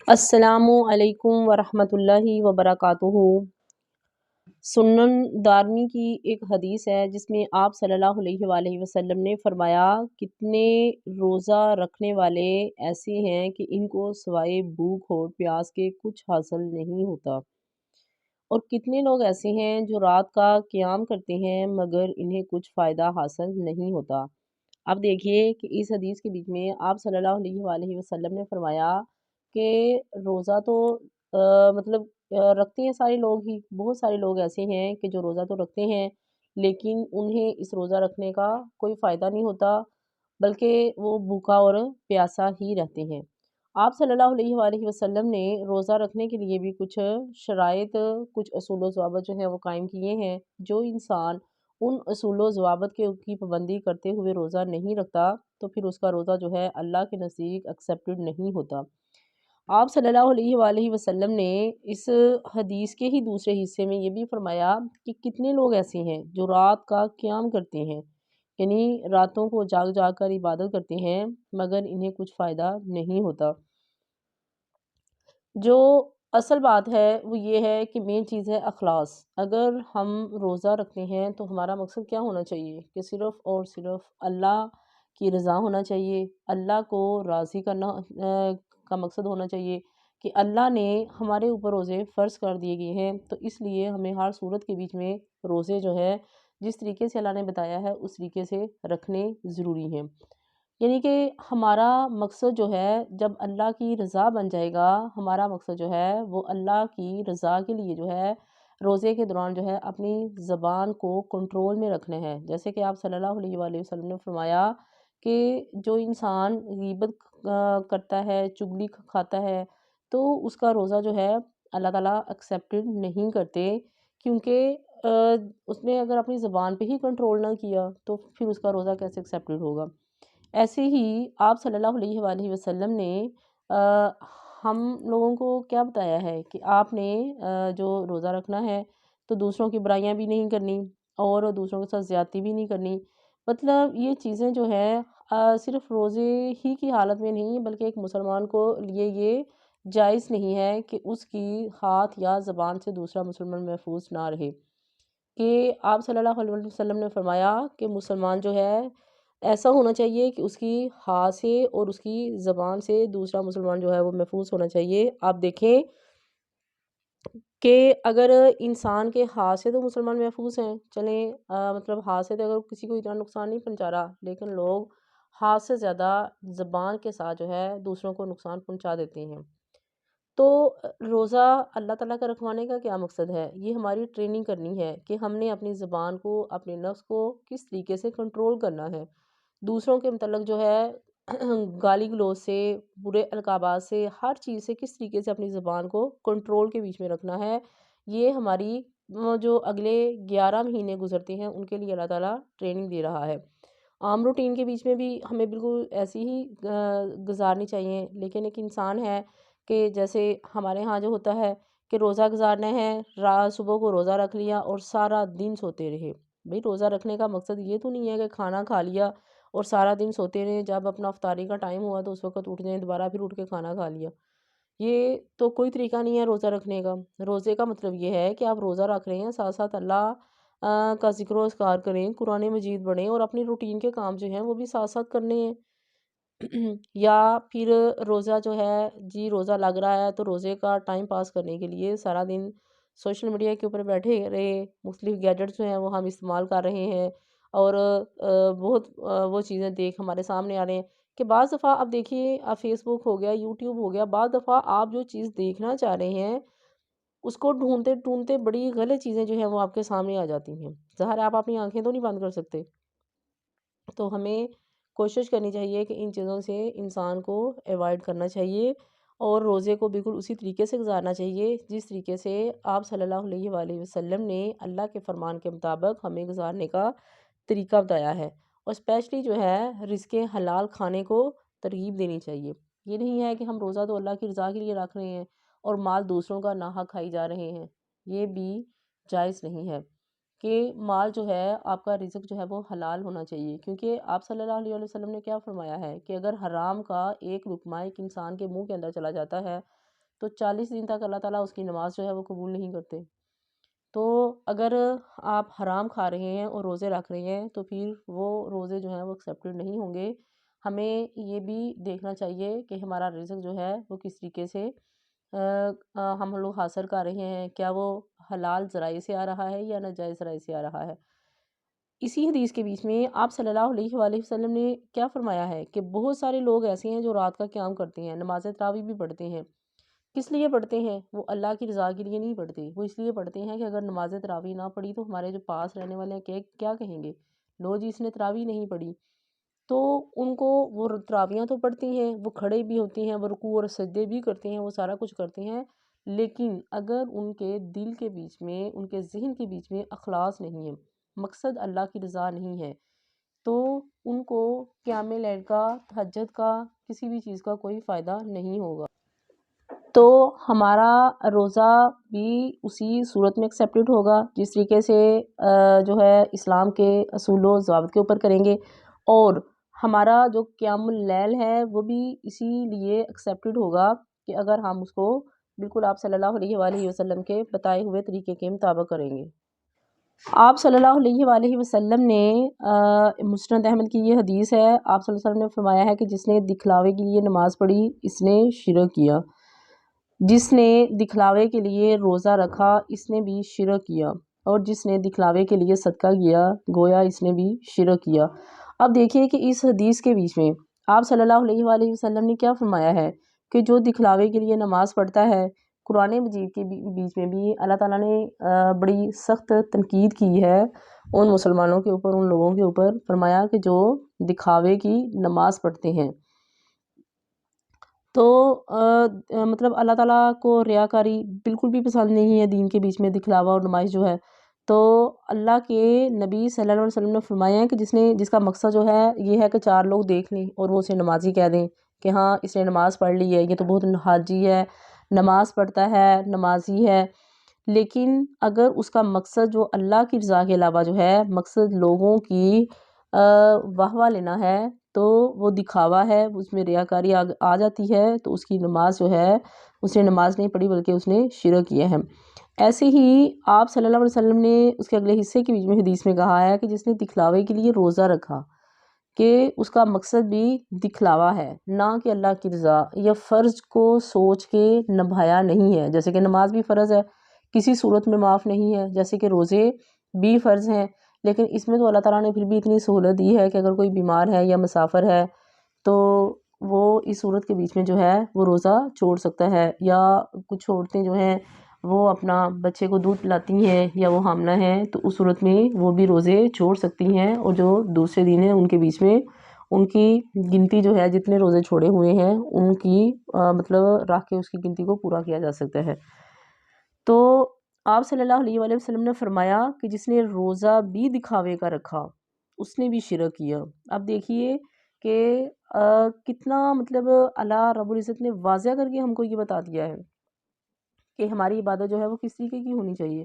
السلام علیکم ورحمۃ اللہ وبرکاتہ۔ سنن دارمی کی ایک حدیث ہے جس میں آپ صلی اللہ علیہ وآلہ وسلم نے فرمایا، کتنے روزہ رکھنے والے ایسے ہیں کہ ان کو سوائے بھوک اور پیاس کے کچھ حاصل نہیں ہوتا، اور کتنے لوگ ایسے ہیں جو رات کا قیام کرتے ہیں مگر انہیں کچھ فائدہ حاصل نہیں ہوتا۔ اب دیکھیے کہ اس حدیث کے بیچ میں آپ صلی اللہ علیہ وآلہ وسلم نے فرمایا کہ روزہ تو رکھتے ہیں سارے لوگ ہی، بہت سارے لوگ ایسے ہیں کہ جو روزہ تو رکھتے ہیں لیکن انہیں اس روزہ رکھنے کا کوئی فائدہ نہیں ہوتا، بلکہ وہ بھوکا اور پیاسا ہی رہتے ہیں۔ آپ صلی اللہ علیہ وآلہ وسلم نے روزہ رکھنے کے لیے بھی کچھ شرائط، کچھ اصول و ضوابط جو ہیں وہ قائم کیے ہیں۔ جو انسان ان اصول و ضوابط کی پابندی کرتے ہوئے روزہ نہیں رکھتا تو پھر اس کا روزہ جو ہے اللہ کے نزدیک ایکسیپٹڈ نہیں ہوتا۔ آپ صلی اللہ علیہ وآلہ وسلم نے اس حدیث کے ہی دوسرے حصے میں یہ بھی فرمایا کہ کتنے لوگ ایسے ہیں جو رات کا قیام کرتے ہیں، یعنی راتوں کو جاگ جاگ کر عبادت کرتے ہیں مگر انہیں کچھ فائدہ نہیں ہوتا۔ جو اصل بات ہے وہ یہ ہے کہ مین چیز ہے اخلاص۔ اگر ہم روزہ رکھتے ہیں تو ہمارا مقصد کیا ہونا چاہیے کہ صرف اور صرف اللہ کی رضا ہونا چاہیے، اللہ کو راضی کرنا کا مقصد ہونا چاہیے کہ اللہ نے ہمارے اوپر روزے فرض کر دیے گئے ہیں، تو اس لیے ہمیں ہر صورت کے بیچ میں روزے جو ہے جس طریقے سے اللہ نے بتایا ہے اس طریقے سے رکھنے ضروری ہیں۔ یعنی کہ ہمارا مقصد جو ہے جب اللہ کی رضا بن جائے گا، ہمارا مقصد جو ہے وہ اللہ کی رضا کے لیے جو ہے روزے کے دوران جو ہے اپنی زبان کو کنٹرول میں رکھنا ہے۔ جیسے کہ آپ صلی اللہ علیہ وآلہ وسلم نے فرمایا کہ جو انسان غیبت کرتا ہے، چغلی کھاتا ہے، تو اس کا روزہ جو ہے اللہ تعالیٰ ایکسیپٹڈ نہیں کرتے، کیونکہ اس نے اگر اپنی زبان پہ ہی کنٹرول نہ کیا تو پھر اس کا روزہ کیسے ایکسیپٹڈ ہوگا۔ ایسے ہی آپ صلی اللہ علیہ وآلہ وسلم نے ہم لوگوں کو کیا بتایا ہے کہ آپ نے جو روزہ رکھنا ہے تو دوسروں کی برائیاں بھی نہیں کرنی اور دوسروں کے ساتھ زیادتی بھی نہیں کرنی۔ مطلب یہ چیزیں جو ہے صرف روزے ہی کی حالت میں نہیں بلکہ ایک مسلمان کو لیے یہ جائز نہیں ہے کہ اس کی ہاتھ یا زبان سے دوسرا مسلمان محفوظ نہ رہے۔ کہ آپ صلی اللہ علیہ وسلم نے فرمایا کہ مسلمان جو ہے ایسا ہونا چاہیے کہ اس کی ہاتھ سے اور اس کی زبان سے دوسرا مسلمان جو ہے وہ محفوظ ہونا چاہیے۔ آپ دیکھیں کہ اگر انسان کے ہاتھ سے تو مسلمان محفوظ ہیں، چلیں ہاتھ سے تو اگر کسی کو اتنا نقصان نہیں پہنچا رہا، لیکن لوگ ہاتھ سے زیادہ زبان کے ساتھ جو ہے دوسروں کو نقصان پہنچا دیتے ہیں۔ تو روزہ اللہ تعالیٰ کا رکھوانے کا کیا مقصد ہے؟ یہ ہماری ٹریننگ کرنی ہے کہ ہم نے اپنی زبان کو، اپنے نفس کو کس طریقے سے کنٹرول کرنا ہے۔ دوسروں کے متعلق جو ہے گالی گلوچ سے، برے القابات سے، ہر چیز سے کس طریقے سے اپنی زبان کو کنٹرول کے بیچ میں رکھنا ہے، یہ ہماری جو اگلے 11 مہینے گزرتے ہیں ان کے لیے اللہ تعالیٰ ٹریننگ دے رہا ہے۔ عام روٹین کے بیچ میں بھی ہمیں بالکل ایسی ہی گزارنی چاہیے، لیکن ایک انسان ہے کہ جیسے ہمارے ہاں جو ہوتا ہے کہ روزہ گزارنا ہے، رات صبح کو روزہ رکھ لیا اور سارا دن سوتے رہے۔ بھئی روزہ رکھنے کا مقصد یہ تو نہیں ہے کہ کھانا کھا لیا اور سارا دن سوتے رہے، جب اپنا افطاری کا ٹائم ہوا تو اس وقت اٹھ جائیں، دوبارہ پھر اٹھ کے کھانا کھا لیا۔ یہ تو کوئی طریقہ نہیں ہے روزہ رکھنے کا۔ روزے کا مطلب یہ ہے کہ آپ روزہ رکھ رہے ہیں، ساتھ ساتھ اللہ کا ذکر و اذکار کریں، قرآن مجید پڑھیں اور اپنی روٹین کے کام جو ہیں وہ بھی ساتھ ساتھ کرنے ہیں۔ یا پھر روزہ جو ہے جی روزہ لگ رہا ہے تو روزے کا ٹائم پاس کرنے کے لیے سارا دن سوشل میڈیا کے اوپر بیٹھے رہے، مختلف گیجٹس جو ہیں وہ ہم استعمال کر رہے ہیں اور بہت وہ چیزیں دیکھ ہمارے سامنے آ رہے ہیں کہ بعض دفعہ اب دیکھیے فیس بک ہو گیا، یوٹیوب ہو گیا، بعض دفعہ آپ جو چیز دیکھنا چاہ رہے ہیں اس کو ڈھونڈتے ڈھونڈتے بڑی غلط چیزیں جو ہیں وہ آپ کے سامنے آ جاتی ہیں۔ ظاہر ہے آپ اپنی آنکھیں تو نہیں بند کر سکتے، تو ہمیں کوشش کرنی چاہیے کہ ان چیزوں سے انسان کو ایوائڈ کرنا چاہیے اور روزے کو بالکل اسی طریقے سے گزارنا چاہیے جس طریقے سے آپ صلی اللہ علیہ وآلہ وسلم نے اللہ کے فرمان کے مطابق ہمیں گزارنے کا طریقہ بتایا ہے۔ اور اسپیشلی جو ہے رزق حلال کھانے کو ترغیب دینی چاہیے۔ یہ نہیں ہے کہ ہم روزہ تو اللہ کی رضا کے لیے رکھ رہے ہیں اور مال دوسروں کا ناحق کھائی جا رہے ہیں، یہ بھی جائز نہیں ہے۔ کہ مال جو ہے آپ کا رزق جو ہے وہ حلال ہونا چاہیے، کیونکہ آپ صلی اللہ علیہ وسلم نے کیا فرمایا ہے کہ اگر حرام کا ایک لقمہ ایک انسان کے منہ کے اندر چلا جاتا ہے تو 40 دن تک اللہ تعالیٰ اس کی نماز جو ہے وہ قبول نہیں کرتے۔ تو اگر آپ حرام کھا رہے ہیں اور روزے رکھ رہے ہیں تو پھر وہ روزے جو ہیں وہ ایکسیپٹڈ نہیں ہوں گے۔ ہمیں یہ بھی دیکھنا چاہیے کہ ہمارا رزق جو ہے وہ کس طریقے سے ہم لوگ حاصل کر رہے ہیں، کیا وہ حلال ذرائع سے آ رہا ہے یا ناجائز ذرائع سے آ رہا ہے۔ اسی حدیث کے بیچ میں آپ صلی اللہ علیہ وآلہ وسلم نے کیا فرمایا ہے کہ بہت سارے لوگ ایسے ہیں جو رات کا قیام کرتے ہیں، نماز تراویح بھی پڑھتے ہیں۔ کس لیے پڑھتے ہیں؟ وہ اللہ کی رضا کے لیے نہیں پڑھتے، وہ اس لیے پڑھتے ہیں کہ اگر نماز تراویح نہ پڑھی تو ہمارے جو پاس رہنے والے ہیں کہ کیا کہیں گے، لو جی اس نے تراویح نہیں پڑھی۔ تو ان کو وہ تراویحاں تو پڑھتے ہیں، وہ کھڑے بھی ہوتے ہیں، وہ رکوع اور سجدے بھی کرتے ہیں، وہ سارا کچھ کرتے ہیں، لیکن اگر ان کے دل کے بیچ میں، ان کے ذہن کے بیچ میں اخلاص نہیں ہے، مقصد اللہ کی رضا نہیں ہے، تو ان کو قیام لیل کا، تہجد کا، کسی بھی چیز کا کوئی فائدہ نہیں ہوگا۔ تو ہمارا روزہ بھی اسی صورت میں ایکسیپٹڈ ہوگا جس طریقے سے جو ہے اسلام کے اصول و ضوابط کے اوپر کریں گے، اور ہمارا جو قیام اللیل ہے وہ بھی اسی لیے ایکسیپٹڈ ہوگا کہ اگر ہم اس کو بالکل آپ صلی اللہ علیہ وآلہ وسلم کے بتائے ہوئے طریقے کے مطابق کریں گے۔ آپ صلی اللہ علیہ وآلہ وسلم نے مسند احمد کی یہ حدیث ہے، آپ صلی اللہ علیہ وسلم نے فرمایا ہے کہ جس نے دکھلاوے کے لیے نماز پڑھی اس نے شرک کیا، جس نے دکھلاوے کے لیے روزہ رکھا اس نے بھی شرک کیا، اور جس نے دکھلاوے کے لیے صدقہ کیا گویا اس نے بھی شرک کیا۔ اب دیکھیے کہ اس حدیث کے بیچ میں آپ صلی اللہ علیہ وآلہ وسلم نے کیا فرمایا ہے کہ جو دکھلاوے کے لیے نماز پڑھتا ہے، قرآن مجید کے بیچ میں بھی اللہ تعالیٰ نے بڑی سخت تنقید کی ہے ان مسلمانوں کے اوپر، ان لوگوں کے اوپر، فرمایا کہ جو دکھاوے کی نماز پڑھتے ہیں۔ تو مطلب اللہ تعالیٰ کو ریاکاری بالکل بھی پسند نہیں ہے، دین کے بیچ میں دکھلاوا اور نمائش جو ہے۔ تو اللہ کے نبی صلی اللہ علیہ وسلم نے فرمایا ہے کہ جس کا مقصد جو ہے یہ ہے کہ 4 لوگ دیکھ لیں اور وہ اسے نمازی کہہ دیں کہ ہاں اس نے نماز پڑھ لی ہے، یہ تو بہت حاجی ہے، نماز پڑھتا ہے، نمازی ہے، لیکن اگر اس کا مقصد جو اللہ کی رضا کے علاوہ جو ہے مقصد لوگوں کی واہ واہ لینا ہے تو وہ دکھاوا ہے، اس میں ریاکاری آ جاتی ہے، تو اس کی نماز جو ہے اس نے نماز نہیں پڑھی بلکہ اس نے شرک کیا ہے۔ ایسے ہی آپ صلی اللہ علیہ وسلم نے اس کے اگلے حصے کے بیچ میں حدیث میں کہا ہے کہ جس نے دکھلاوے کے لیے روزہ رکھا کہ اس کا مقصد بھی دکھلاوا ہے، نہ کہ اللہ کی رضا، یا فرض کو سوچ کے نبھایا نہیں ہے، جیسے کہ نماز بھی فرض ہے، کسی صورت میں معاف نہیں ہے، جیسے کہ روزے بھی فرض ہیں، لیکن اس میں تو اللہ تعالیٰ نے پھر بھی اتنی سہولت دی ہے کہ اگر کوئی بیمار ہے یا مسافر ہے تو وہ اس صورت کے بیچ میں جو ہے وہ روزہ چھوڑ سکتا ہے، یا کچھ عورتیں جو ہیں وہ اپنا بچے کو دودھ پلاتی ہیں یا وہ حاملہ ہیں تو اس صورت میں وہ بھی روزے چھوڑ سکتی ہیں، اور جو دوسرے دن ہیں ان کے بیچ میں ان کی گنتی جو ہے جتنے روزے چھوڑے ہوئے ہیں ان کی مطلب رکھ کے اس کی گنتی کو پورا کیا جا سکتا ہے۔ تو آپ صلی اللہ علیہ وآلہ وسلم نے فرمایا کہ جس نے روزہ بھی دکھاوے کا رکھا اس نے بھی شرک کیا۔ اب دیکھیے کہ کتنا مطلب اللہ رب العزت نے واضح کر کے ہم کو یہ بتا دیا ہے کہ ہماری عبادت جو ہے وہ کس طریقے کی ہونی چاہیے،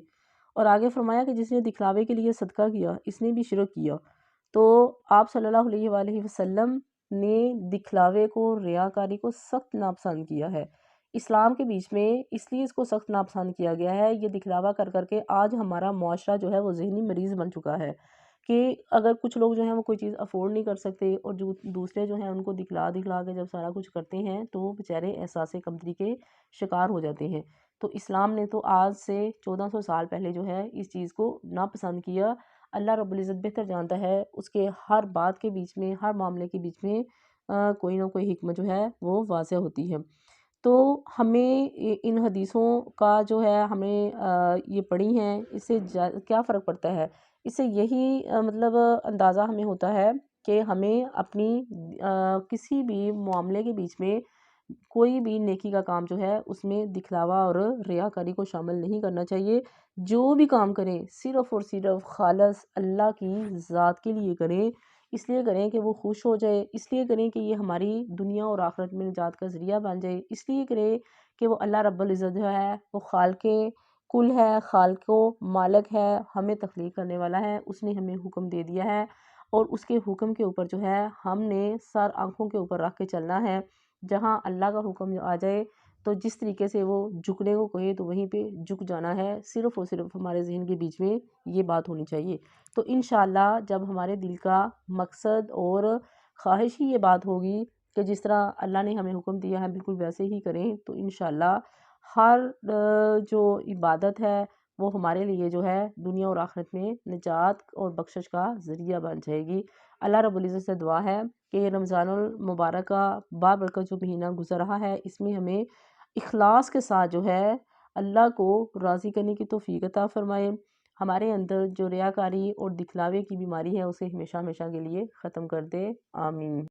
اور آگے فرمایا کہ جس نے دکھلاوے کے لیے صدقہ کیا اس نے بھی شرک کیا۔ تو آپ صلی اللہ علیہ وآلہ وسلم نے دکھلاوے کو، ریاکاری کو سخت ناپسند کیا ہے۔ اسلام کے بیچ میں اس لیے اس کو سخت ناپسند کیا گیا ہے، یہ دکھلاوا کر کر کے آج ہمارا معاشرہ جو ہے وہ ذہنی مریض بن چکا ہے کہ اگر کچھ لوگ جو ہیں وہ کوئی چیز افورڈ نہیں کر سکتے اور جو دوسرے جو ہیں ان کو دکھلا کے جب سارا کچھ کرتے ہیں تو وہ بیچارے احساس کمتری کے شکار ہو جاتے ہیں۔ تو اسلام نے تو آج سے 1400 سال پہلے جو ہے اس چیز کو ناپسند کیا۔ اللہ رب العزت بہتر جانتا ہے، اس کے ہر بات کے بیچ میں، ہر معاملے کے بیچ میں کوئی نہ کوئی حکمت جو ہے وہ واضح ہوتی ہے۔ تو ہمیں ان حدیثوں کا جو ہے ہمیں یہ پڑھی ہیں اس سے کیا فرق پڑتا ہے؟ اس سے یہی مطلب اندازہ ہمیں ہوتا ہے کہ ہمیں اپنی کسی بھی معاملے کے بیچ میں کوئی بھی نیکی کا کام جو ہے اس میں دکھلاوا اور ریاکاری کو شامل نہیں کرنا چاہیے۔ جو بھی کام کریں صرف اور صرف خالص اللہ کی ذات کے لیے کریں، اس لیے کریں کہ وہ خوش ہو جائے، اس لیے کریں کہ یہ ہماری دنیا اور آخرت میں نجات کا ذریعہ بن جائے، اس لیے کریں کہ وہ اللہ رب العزت جو ہے وہ خالق کل ہے، خالق و مالک ہے، ہمیں تخلیق کرنے والا ہے، اس نے ہمیں حکم دے دیا ہے، اور اس کے حکم کے اوپر جو ہے ہم نے سر آنکھوں کے اوپر رکھ کے چلنا ہے۔ جہاں اللہ کا حکم آ جائے تو جس طریقے سے وہ جھکنے کو کہے تو وہیں پہ جھک جانا ہے، صرف اور صرف ہمارے ذہن کے بیچ میں یہ بات ہونی چاہیے۔ تو انشاءاللہ جب ہمارے دل کا مقصد اور خواہش ہی یہ بات ہوگی کہ جس طرح اللہ نے ہمیں حکم دیا ہے بالکل ویسے ہی کریں، تو انشاءاللہ ہر جو عبادت ہے وہ ہمارے لیے جو ہے دنیا اور آخرت میں نجات اور بخشش کا ذریعہ بن جائے گی۔ اللہ رب العزت سے دعا ہے کہ یہ رمضان المبارک کا بابرکت جو مہینہ گزر رہا ہے، اس میں ہمیں اخلاص کے ساتھ جو ہے اللہ کو راضی کرنے کی توفیق عطا فرمائے، ہمارے اندر جو ریاکاری اور دکھلاوے کی بیماری ہے اسے ہمیشہ ہمیشہ کے لیے ختم کر دے، آمین۔